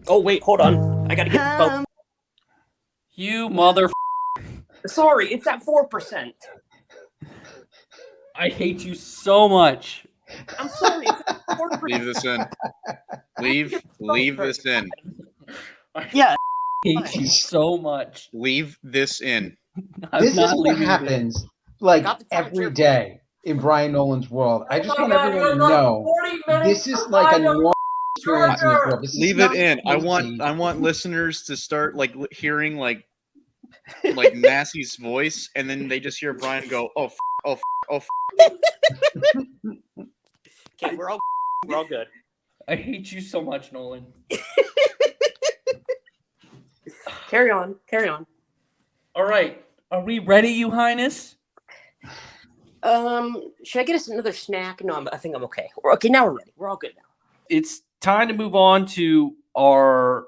Oh, wait, hold on. I got to get the vote. You mother. Sorry, it's at 4%. I hate you so much. I'm sorry, it's at 4%. Leave this in. Leave this in. I Yeah. hate you so much. Leave this in. I'm This is not what leaving it in. happens like Got the every temperature. day in Brian Nolan's world. I just want everyone to know this is like a normal experience in this world. This is Leave not it in. I crazy. want listeners to start like hearing like Massey's voice, and then they just hear Brian go, "Oh, oh, oh." Okay, we're all good. I hate you so much, Nolan. Carry on. All right. Are we ready, you highness? Should I get us another snack? No, I think I'm okay. Okay, now we're ready. We're all good now. It's time to move on to our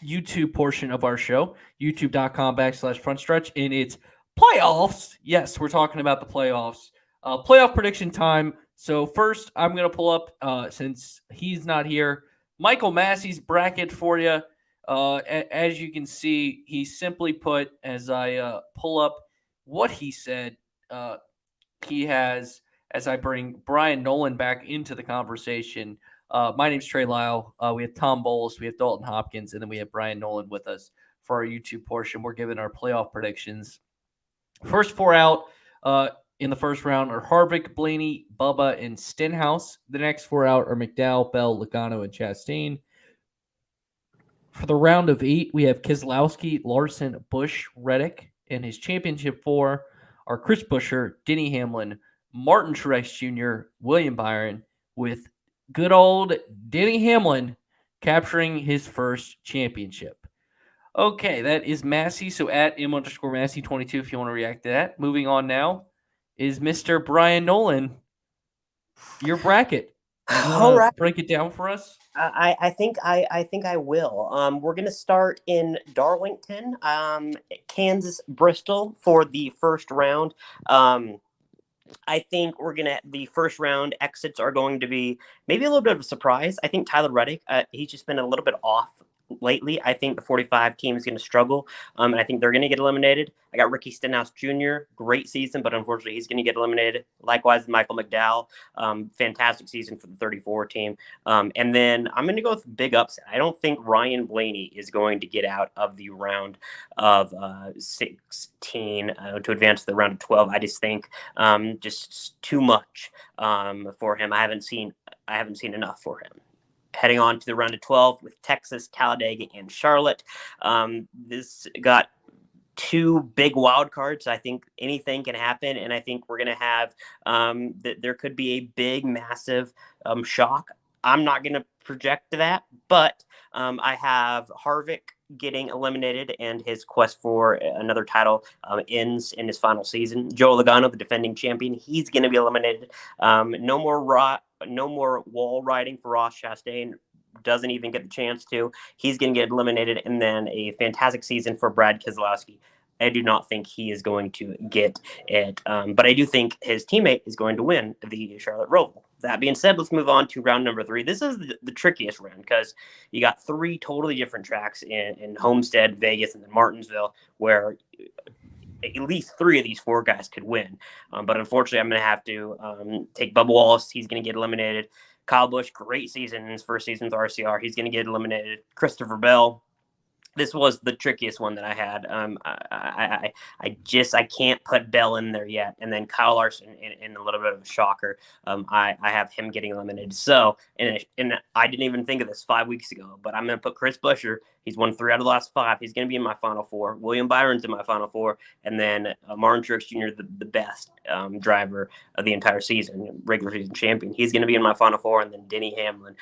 YouTube portion of our show, youtube.com/frontstretch, and it's playoffs. Yes, we're talking about the playoffs. Playoff prediction time. So first, I'm going to pull up, since he's not here, Michael Massey's bracket for you. As you can see, he simply put, as I pull up what he said, he has, as I bring Brian Nolan back into the conversation, my name's Trey Lyle. We have Tom Bowles, we have Dalton Hopkins, and then we have Brian Nolan with us for our YouTube portion. We're giving our playoff predictions. First four out in the first round are Harvick, Blaney, Bubba, and Stenhouse. The next four out are McDowell, Bell, Logano, and Chastain. For the round of 8, we have Keselowski, Larson, Busch, Reddick, and his championship 4 are Chris Buescher, Denny Hamlin, Martin Truex Jr., William Byron, with good old Denny Hamlin capturing his first championship. Okay, that is Massey. So at M_Massey22 if you want to react to that. Moving on now is Mr. Brian Nolan. Your bracket. All right. Break it down for us. I think I will. We're gonna start in Darlington, Kansas, Bristol for the first round. I think the first round exits are going to be maybe a little bit of a surprise. I think Tyler Reddick, he's just been a little bit off lately. I think the 45 team is going to struggle, and I think they're going to get eliminated. I got Ricky Stenhouse Jr., great season, but unfortunately he's going to get eliminated. Likewise, Michael McDowell, fantastic season for the 34 team. And then I'm going to go with big upset. I don't think Ryan Blaney is going to get out of the round of 16 to advance to the round of 12. I just think just too much for him. I haven't seen enough for him. Heading on to the round of 12 with Texas, Talladega, and Charlotte. This got two big wild cards. I think anything can happen, and I think we're going to have there could be a big, massive shock. I'm not going to project that, but I have Harvick getting eliminated, and his quest for another title ends in his final season. Joe Logano, the defending champion, he's going to be eliminated. No more wall riding for Ross Chastain. Doesn't even get the chance to. He's going to get eliminated. And then a fantastic season for Brad Keselowski. I do not think he is going to get it. But I do think his teammate is going to win the Charlotte Roval. That being said, let's move on to round number 3. This is the trickiest round because you got 3 totally different tracks in Homestead, Vegas, and then Martinsville, where at least 3 of these 4 guys could win. But unfortunately, I'm going to have to take Bubba Wallace. He's going to get eliminated. Kyle Busch, great season in his first season with RCR. He's going to get eliminated. Christopher Bell. This was the trickiest one that I had. I can't put Bell in there yet. And then Kyle Larson in a little bit of a shocker. I have him getting eliminated. So, and I didn't even think of this 5 weeks ago, but I'm going to put Chris Buescher. He's won 3 out of the last 5. He's going to be in my final 4. William Byron's in my final 4. And then Martin Truex Jr., the best driver of the entire season, regular season champion. He's going to be in my final 4. And then Denny Hamlin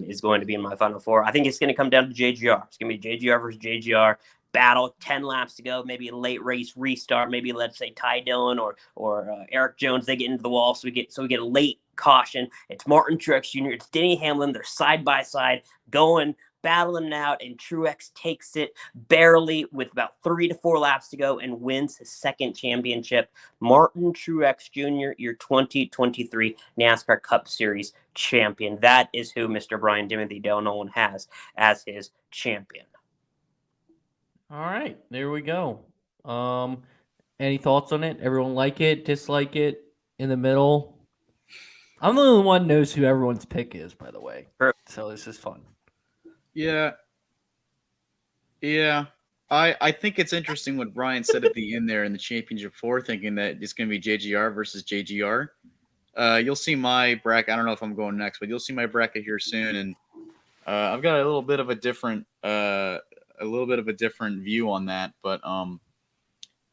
is going to be in my final 4. I think it's going to come down to JGR. It's going to be JGR versus JGR battle. 10 laps to go, maybe a late race restart. Maybe let's say Ty Dillon or Eric Jones, they get into the wall, so we get a late caution. It's Martin Truex Jr., it's Denny Hamlin. They're side by side going battling it out, and Truex takes it barely with about 3 to 4 laps to go and wins his second championship. Martin Truex Jr., your 2023 NASCAR Cup Series champion. That is who Mr. Brian Timothy Dale Nolan has as his champion. All right, there we go. Any thoughts on it? Everyone like it, dislike it, in the middle? I'm the only one who knows who everyone's pick is, by the way. Sure. So this is fun. Yeah. I think it's interesting what Brian said at the end there in the championship 4, thinking that it's going to be JGR versus JGR. You'll see my bracket. I don't know if I'm going next, but you'll see my bracket here soon, and I've got a little bit of a different view on that. But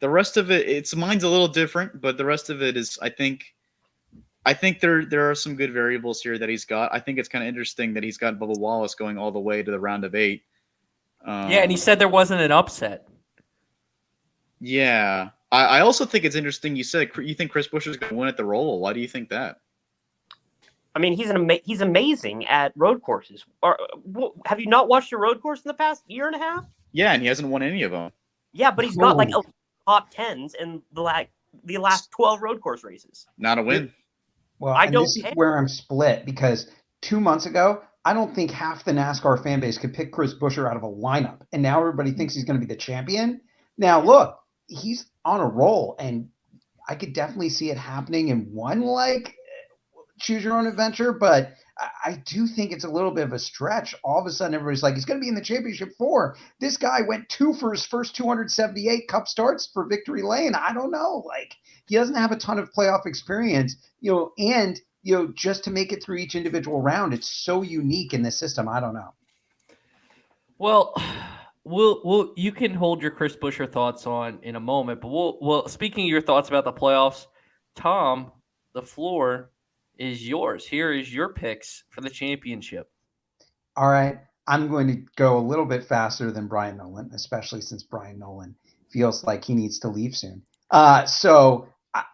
the rest of it, mine's a little different, but the rest of it is, I think there are some good variables here that he's got. I think it's kind of interesting that he's got Bubba Wallace going all the way to the round of 8. Yeah, and he said there wasn't an upset. Yeah. I also think it's interesting. You said you think Chris Buescher is going to win at the Roval. Why do you think that? I mean, he's amazing at road courses. Have you not watched a road course in the past year and a half? Yeah, and he hasn't won any of them. Yeah, but he's got like top 10s in the last 12 road course races. Not a win. Well, this is where I'm split, because 2 months ago, I don't think half the NASCAR fan base could pick Chris Buescher out of a lineup, and now everybody thinks he's going to be the champion. Now, look, he's on a roll, and I could definitely see it happening in one choose your own adventure, but I do think it's a little bit of a stretch. All of a sudden, everybody's like, he's going to be in the championship 4. This guy went 2 for his first 278 Cup starts for Victory Lane. I don't know. He doesn't have a ton of playoff experience, and just to make it through each individual round, it's so unique in this system. I don't know. Well, you can hold your Chris Buescher thoughts on in a moment, but speaking of your thoughts about the playoffs, Tom, the floor is yours. Here is your picks for the championship. All right. I'm going to go a little bit faster than Brian Nolan, especially since Brian Nolan feels like he needs to leave soon.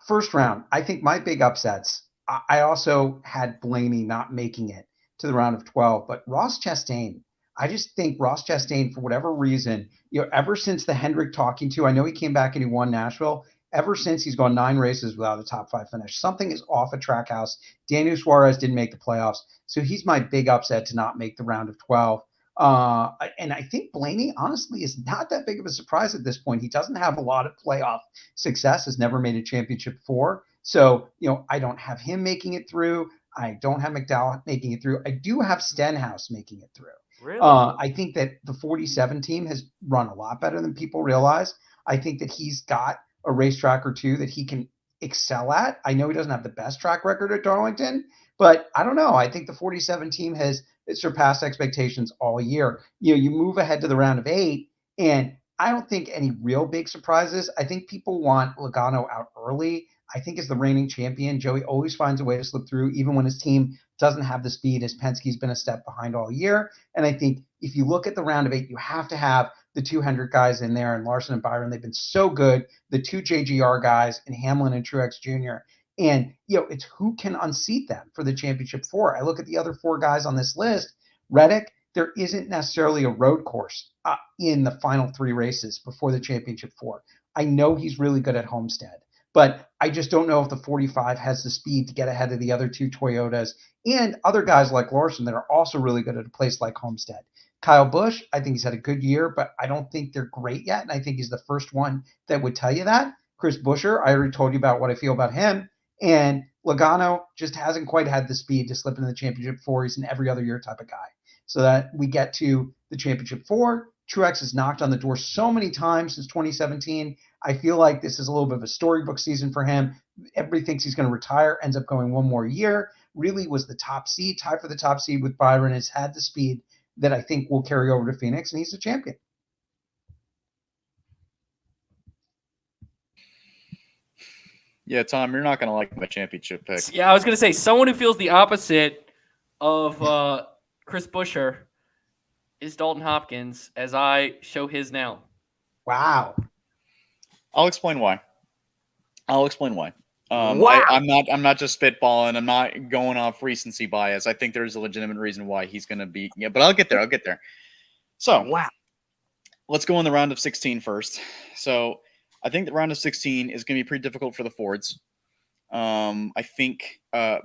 First round, I think my big upsets, I also had Blaney not making it to the round of 12, but Ross Chastain, I just think Ross Chastain, for whatever reason, ever since the Hendrick talking to, I know he came back and he won Nashville. Ever since, he's gone 9 races without a top 5 finish. Something is off at Trackhouse. Daniel Suarez didn't make the playoffs, so he's my big upset to not make the round of 12. And I think Blaney, honestly, is not that big of a surprise at this point. He doesn't have a lot of playoff success, has never made a championship 4. So, I don't have him making it through. I don't have McDowell making it through. I do have Stenhouse making it through. Really? I think that the 47 team has run a lot better than people realize. I think that he's got a racetrack or two that he can excel at. I know he doesn't have the best track record at Darlington, but I don't know. I think the 47 team has surpassed expectations all year. You move ahead to the round of 8, and I don't think any real big surprises. I think people want Logano out early. I think as the reigning champion, Joey always finds a way to slip through, even when his team doesn't have the speed, as Penske's been a step behind all year. And I think if you look at the round of 8, you have to have the 200 guys in there, and Larson and Byron, they've been so good. The 2 JGR guys, and Hamlin and Truex Jr. And, it's who can unseat them for the championship 4. I look at the other 4 guys on this list. Reddick, there isn't necessarily a road course in the final 3 races before the championship 4. I know he's really good at Homestead, but I just don't know if the 45 has the speed to get ahead of the other 2 Toyotas and other guys like Larson that are also really good at a place like Homestead. Kyle Busch, I think he's had a good year, but I don't think they're great yet, and I think he's the first one that would tell you that. Chris Buescher, I already told you about what I feel about him, and Logano just hasn't quite had the speed to slip into the championship 4. He's an every other year type of guy. So that we get to the championship 4. Truex has knocked on the door so many times since 2017. I feel like this is a little bit of a storybook season for him. Everybody thinks he's going to retire, ends up going one more year. Really was the top seed, tied for the top seed with Byron, has had the speed that I think will carry over to Phoenix, and he's a champion. Yeah, Tom, you're not going to like my championship pick. Yeah, I was going to say, someone who feels the opposite of Chris Buescher is Dalton Hopkins, as I show his now. Wow. I'll explain why. Wow. I'm not just spitballing. I'm not going off recency bias. I think there's a legitimate reason why he's going to be. Yeah, but I'll get there. So Wow. let's go in the round of 16 first. So I think the round of 16 is going to be pretty difficult for the Fords. I think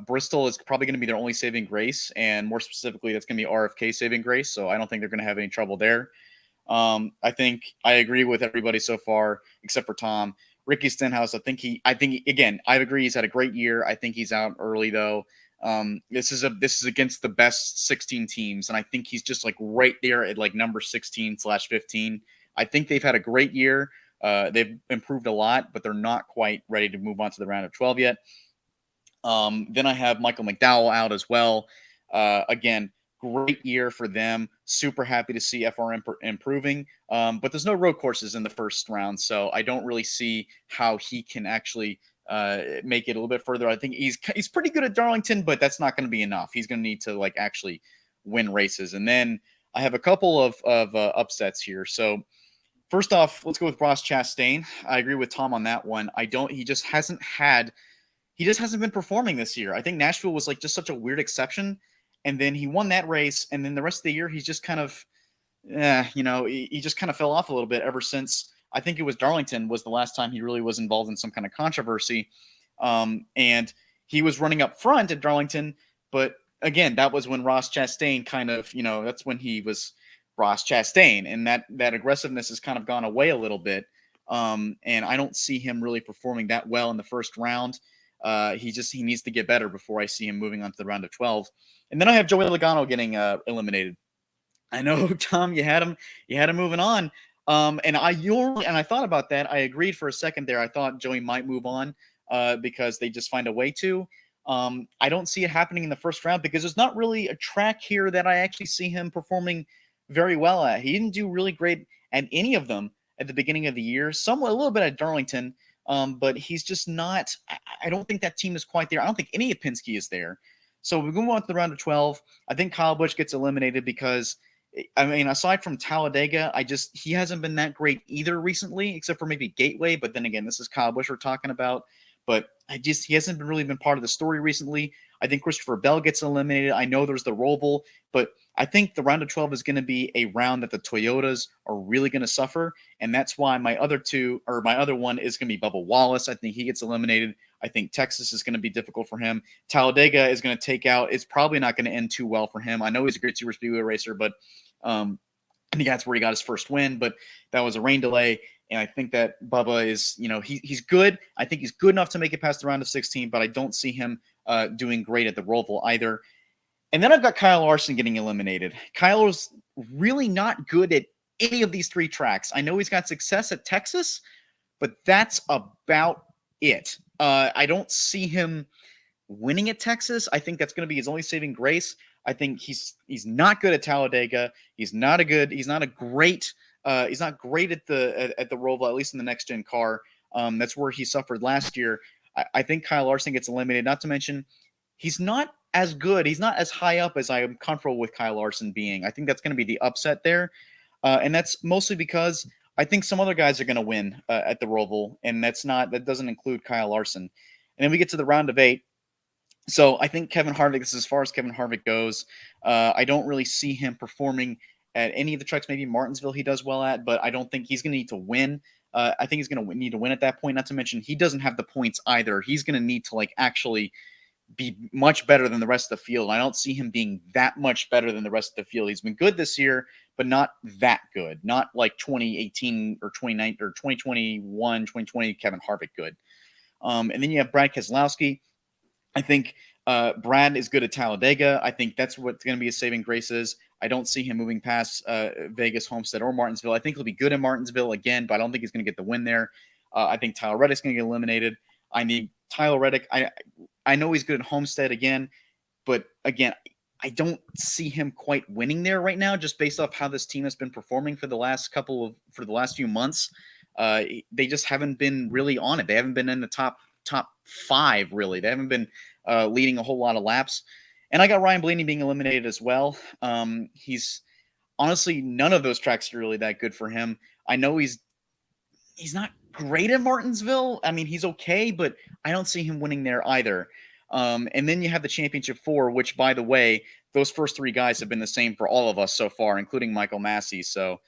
Bristol is probably going to be their only saving grace, and more specifically, that's going to be RFK saving grace. So I don't think they're going to have any trouble there. I think I agree with everybody so far, except for Tom. Ricky Stenhouse, I think again, I agree he's had a great year. I think he's out early though. This is against the best 16 teams, and I think he's just like right there at like number 16/15. I think they've had a great year. They've improved a lot, but they're not quite ready to move on to the round of 12 yet. Then I have Michael McDowell out as well. Again, great year for them. Super happy to see FRM improving. But there's no road courses in the first round, so I don't really see how he can actually make it a little bit further. I think he's pretty good at Darlington, but that's not going to be enough. He's going to need to like actually win races. And then I have a couple of upsets here. So first off, let's go with Ross Chastain. I agree with Tom on that one. He just hasn't been performing this year. I think Nashville was like just such a weird exception. And then he won that race. And then the rest of the year, he's just kind of, he just kind of fell off a little bit ever since I think it was Darlington was the last time he really was involved in some kind of controversy. And he was running up front at Darlington. But again, that was when Ross Chastain kind of, that's when he was Ross Chastain. And that aggressiveness has kind of gone away a little bit. And I don't see him really performing that well in the first round. He needs to get better before I see him moving on to the round of 12. And then I have Joey Logano getting eliminated. I know, Tom, you had him moving on. And I thought about that. I agreed for a second there. I thought Joey might move on because they just find a way to. I don't see it happening in the first round because there's not really a track here that I actually see him performing very well at. He didn't do really great at any of them at the beginning of the year. A little bit at Darlington. But he's just not. I don't think that team is quite there. I don't think any of Penske is there. So we move on to the round of 12. I think Kyle Busch gets eliminated because, I mean, aside from Talladega, he hasn't been that great either recently, except for maybe Gateway. But then again, this is Kyle Busch we're talking about. But he hasn't really been part of the story recently. I think Christopher Bell gets eliminated. I know there's the Roval, but I think the round of 12 is going to be a round that the Toyotas are really going to suffer. And that's why my other one is going to be Bubba Wallace. I think he gets eliminated. I think Texas is going to be difficult for him. Talladega is going to take out. It's probably not going to end too well for him. I know he's a great super speedway racer, but I think that's where he got his first win, but that was a rain delay. And I think that Bubba is, he's good. I think he's good enough to make it past the round of 16, but I don't see him doing great at the Roval either. And then I've got Kyle Larson getting eliminated. Kyle's really not good at any of these three tracks. I know he's got success at Texas, but that's about it. I don't see him winning at Texas. I think that's going to be his only saving grace. I think he's not good at Talladega. He's not great at the Roval, at least in the next gen car. That's where he suffered last year. I think Kyle Larson gets eliminated. Not to mention, he's not as good. He's not as high up as I am comfortable with Kyle Larson being. I think that's going to be the upset there, and that's mostly because I think some other guys are going to win at the Roval, and that doesn't include Kyle Larson. And then we get to the round of 8. So I think Kevin Harvick, this is as far as Kevin Harvick goes. I don't really see him performing at any of the tracks. Maybe Martinsville he does well at, but I don't think he's going to need to win. I think he's going to need to win at that point. Not to mention he doesn't have the points either. He's going to need to actually be much better than the rest of the field. I don't see him being that much better than the rest of the field. He's been good this year, but not that good. Not like 2018 or 2019 or 2021, 2020 Kevin Harvick good. And then you have Brad Keselowski. I think Brad is good at Talladega. I think that's what's going to be his saving graces. I don't see him moving past Vegas, Homestead, or Martinsville. I think he'll be good in Martinsville again, but I don't think he's going to get the win there. I think Tyler Reddick's going to get eliminated. I need Tyler Reddick. I know he's good at Homestead again, but again, I don't see him quite winning there right now, just based off how this team has been performing for the last few months. They just haven't been really on it. They haven't been in the top 5 really. They haven't been leading a whole lot of laps. And I got Ryan Blaney being eliminated as well. He's honestly, none of those tracks are really that good for him. I know he's not great at Martinsville. I mean, he's okay, but I don't see him winning there either. And then you have the Championship 4, which, by the way, those first three guys have been the same for all of us so far, including Michael Massey. So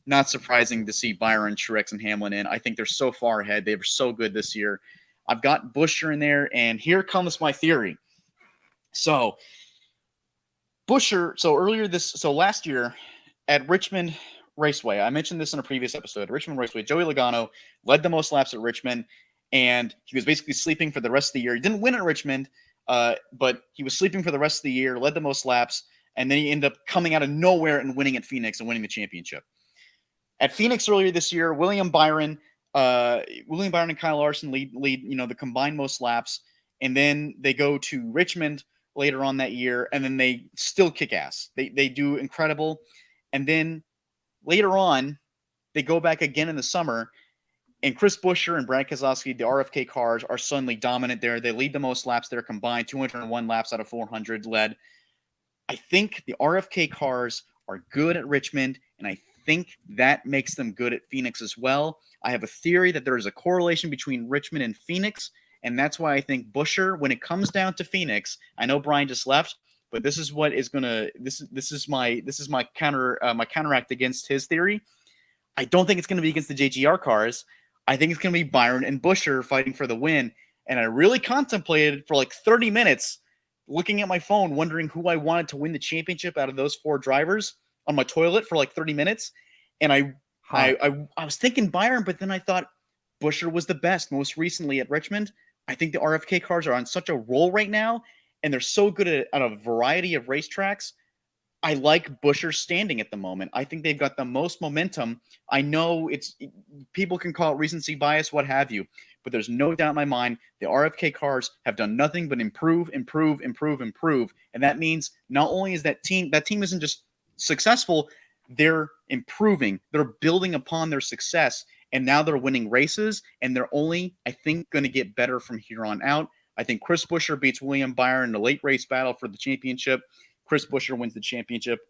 not surprising to see Byron, Truex, and Hamlin in. I think they're so far ahead. They were so good this year. I've got Buescher in there, and here comes my theory. So Buescher, so last year at Richmond Raceway, I mentioned this in a previous episode. Richmond Raceway, Joey Logano led the most laps at Richmond, and he was basically sleeping for the rest of the year. He didn't win at Richmond, but he was sleeping for the rest of the year, led the most laps, and then he ended up coming out of nowhere and winning at Phoenix and winning the championship. At Phoenix earlier this year, William Byron and Kyle Larson lead the combined most laps, and then they go to Richmond later on that year, and then they still kick ass. They do incredible, and then later on, they go back again in the summer, and Chris Buescher and Brad Keselowski, the RFK cars, are suddenly dominant there. They lead the most laps there combined, 201 laps out of 400 led. I think the RFK cars are good at Richmond, and I think that makes them good at Phoenix as well. I have a theory that there is a correlation between Richmond and Phoenix, and that's why I think Buescher, when it comes down to Phoenix, I know Brian just left, but this is what is gonna this is my counteract against his theory. I don't think it's gonna be against the JGR cars. I think it's gonna be Byron and Buescher fighting for the win. And I really contemplated for like 30 minutes, looking at my phone, wondering who I wanted to win the championship out of those four drivers on my toilet for like 30 minutes. And I was thinking Byron, but then I thought Buescher was the best most recently at Richmond. I think the RFK cars are on such a roll right now, and they're so good at a variety of racetracks. I like Buescher's standing at the moment. I think they've got the most momentum. I know people can call it recency bias, what have you, but there's no doubt in my mind the RFK cars have done nothing but improve. And that means not only is that team isn't just successful, they're improving. They're building upon their success, and now they're winning races, and they're only, I think, going to get better from here on out. I think Chris Buescher beats William Byron in a late race battle for the championship. Chris Buescher wins the championship.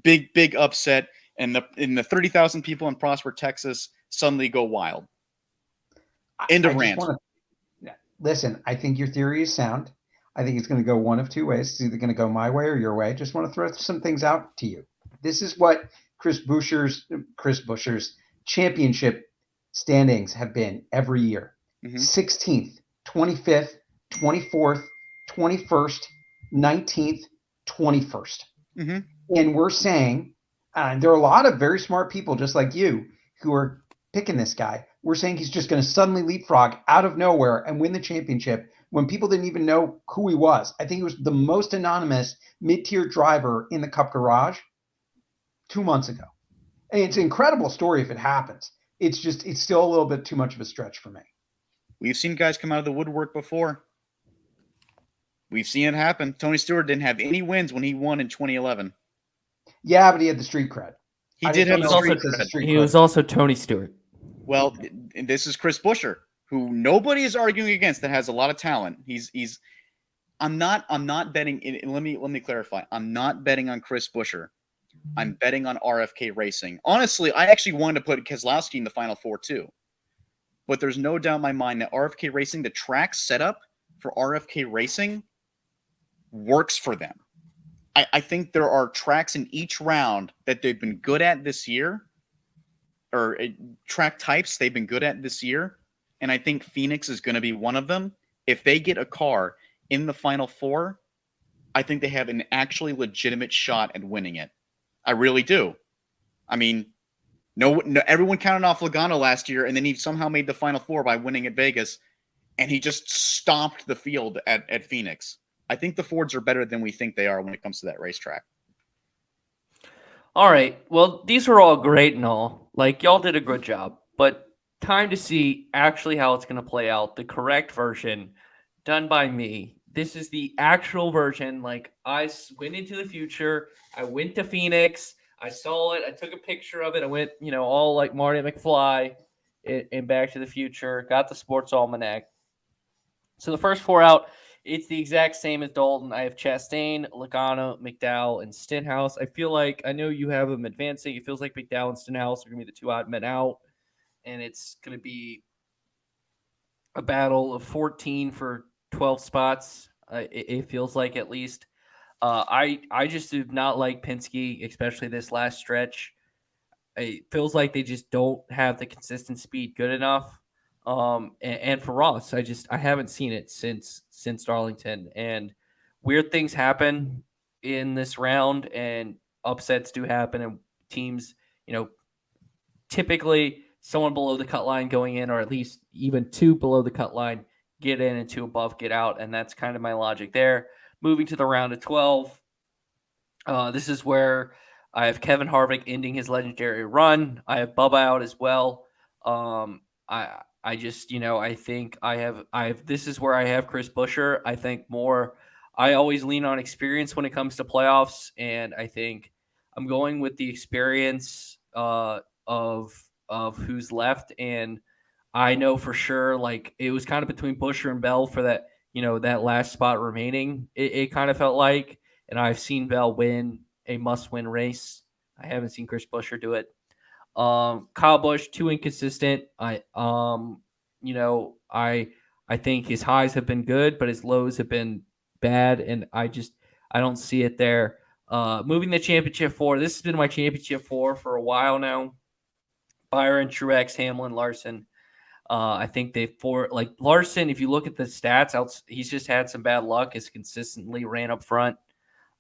Big upset, and the 30,000 people in Prosper, Texas suddenly go wild. End of rant. Listen, I think your theory is sound. I think it's going to go one of two ways. It's either going to go my way or your way. Just want to throw some things out to you. This is what Chris Buescher's championship standings have been every year. 16th, 25th, 24th, 21st, 19th, 21st. And we're saying, there are a lot of very smart people just like you who are picking this guy. We're saying he's just going to suddenly leapfrog out of nowhere and win the championship when people didn't even know who he was. I think he was the most anonymous mid-tier driver in the Cup garage 2 months ago. And it's an incredible story if it happens. It's still a little bit too much of a stretch for me. We've seen guys come out of the woodwork before. We've seen it happen. Tony Stewart didn't have any wins when he won in 2011. Yeah, but he had the street cred. He did have the street cred. He was also Tony Stewart. Well, this is Chris Buescher, who nobody is arguing against, that has a lot of talent. I'm not betting. Let me clarify. I'm not betting on Chris Buescher. I'm betting on RFK Racing. Honestly, I actually wanted to put Keselowski in the Final Four too. But there's no doubt in my mind that RFK Racing, the track setup for RFK Racing, works for them. I think there are tracks in each round that they've been good at this year, or track types they've been good at this year, and I think Phoenix is going to be one of them. If they get a car in the Final Four, I think they have an actually legitimate shot at winning it. I really do. I mean, no, everyone counted off Logano last year, and then he somehow made the Final Four by winning at Vegas, and he just stomped the field at Phoenix. I think the Fords are better than we think they are when it comes to that racetrack. All right. Well, these were all great and all. Like, y'all did a good job. But time to see actually how it's going to play out. The correct version done by me. This is the actual version. Like, I went into the future. I went to Phoenix. I saw it. I took a picture of it. I went, all like Marty McFly in Back to the Future. Got the sports almanac. So the first four out, it's the exact same as Dalton. I have Chastain, Logano, McDowell, and Stenhouse. I feel like, I know you have them advancing. It feels like McDowell and Stenhouse are going to be the two odd men out. And it's going to be a battle of 14 for 12 spots. It feels like, at least. I just do not like Penske, especially this last stretch. It feels like they just don't have the consistent speed good enough. And for Ross, I haven't seen it since Darlington, and weird things happen in this round, and upsets do happen, and teams, typically someone below the cut line going in, or at least even two below the cut line get in and two above get out, and that's kind of my logic there. Moving to the round of 12, this is where I have Kevin Harvick ending his legendary run. I have Bubba out as well. I just, I think this is where I have Chris Buescher. I think more. I always lean on experience when it comes to playoffs, and I think I'm going with the experience of who's left. And I know for sure, like, it was kind of between Buescher and Bell for that, that last spot remaining. It kind of felt like, and I've seen Bell win a must-win race. I haven't seen Chris Buescher do it. Kyle Busch, too inconsistent. I think his highs have been good, but his lows have been bad, and I don't see it there. Moving the championship 4. This has been my championship 4 for a while now. Byron, Truex, Hamlin, Larson. I think Larson, if you look at the stats, he's just had some bad luck. Has consistently ran up front.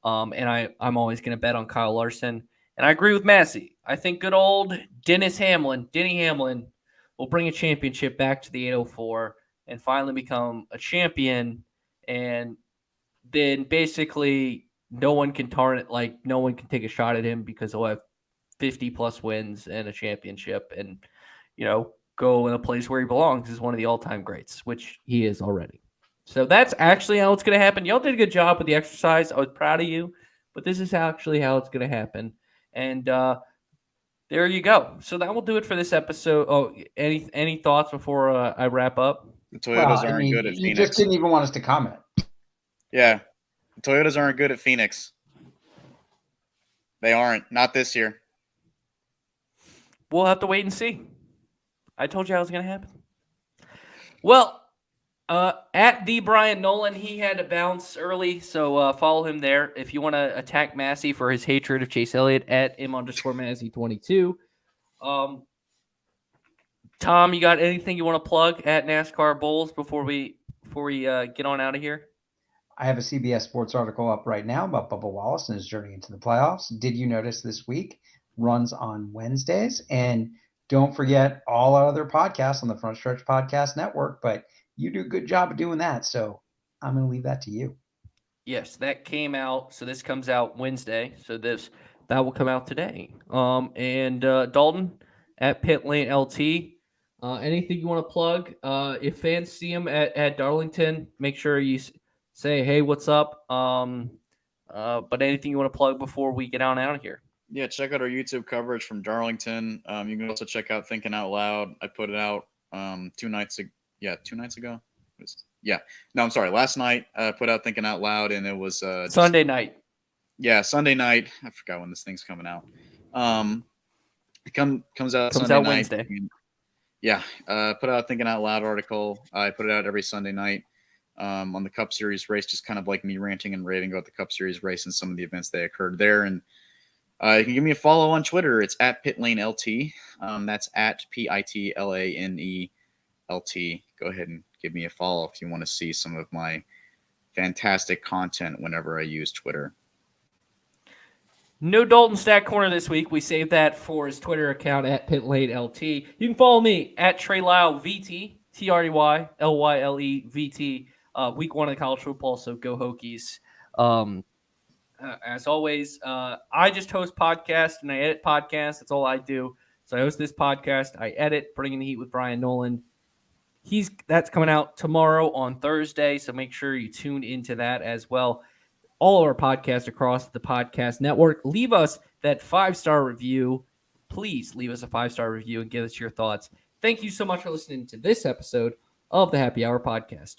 And I'm always going to bet on Kyle Larson. And I agree with Massey. I think good old Denny Hamlin, will bring a championship back to the 804 and finally become a champion. And then basically no one can no one can take a shot at him because he'll have 50 plus wins and a championship and, go in a place where he belongs as one of the all-time greats, which he is already. So that's actually how it's going to happen. Y'all did a good job with the exercise. I was proud of you, but this is actually how it's going to happen. And there you go. So that will do it for this episode. Oh, any thoughts before I wrap up? The Toyotas aren't good at Phoenix. You just didn't even want us to comment. Yeah. The Toyotas aren't good at Phoenix. They aren't. Not this year. We'll have to wait and see. I told you how it was going to happen. Well, at the Brian Nolan, he had to bounce early, so follow him there. If you want to attack Massey for his hatred of Chase Elliott, at M_Massey22. Tom, you got anything you want to plug at NASCAR Bulls before we get on out of here? I have a CBS Sports article up right now about Bubba Wallace and his journey into the playoffs. Did you notice this week runs on Wednesdays? And don't forget all our other podcasts on the Front Stretch Podcast Network, but you do a good job of doing that, so I'm going to leave that to you. Yes, that came out. So this comes out Wednesday. So that will come out today. And Dalton at Pit Lane LT. Anything you want to plug? If fans see him at Darlington, make sure you say, hey, what's up? But anything you want to plug before we get out of here? Yeah, check out our YouTube coverage from Darlington. You can also check out Thinking Out Loud. I put it out 2 nights ago. Yeah, 2 nights ago. No, I'm sorry. Last night I put out Thinking Out Loud, and it was Sunday night. Yeah, Sunday night. I forgot when this thing's coming out. It comes out Sunday out night. Wednesday. Yeah, put out Thinking Out Loud article. I put it out every Sunday night on the Cup Series race, just kind of like me ranting and raving about the Cup Series race and some of the events that occurred there. And you can give me a follow on Twitter. It's at PitLaneLT. That's at PitLaneLT. Go ahead and give me a follow if you want to see some of my fantastic content whenever I use Twitter. No Dalton Stat Corner this week. We saved that for his Twitter account at PitLaneLT. You can follow me at TreyLyleVT, TreyLyleVT. Week 1 of the college football, so go Hokies. As always, I just host podcasts and I edit podcasts. That's all I do. So I host this podcast. I edit, Bringing the Heat with Brian Nolan. That's coming out tomorrow on Thursday, so make sure you tune into that as well. All of our podcasts across the podcast network. Leave us that 5-star review. Please leave us a 5-star review and give us your thoughts. Thank you so much for listening to this episode of the Happy Hour Podcast.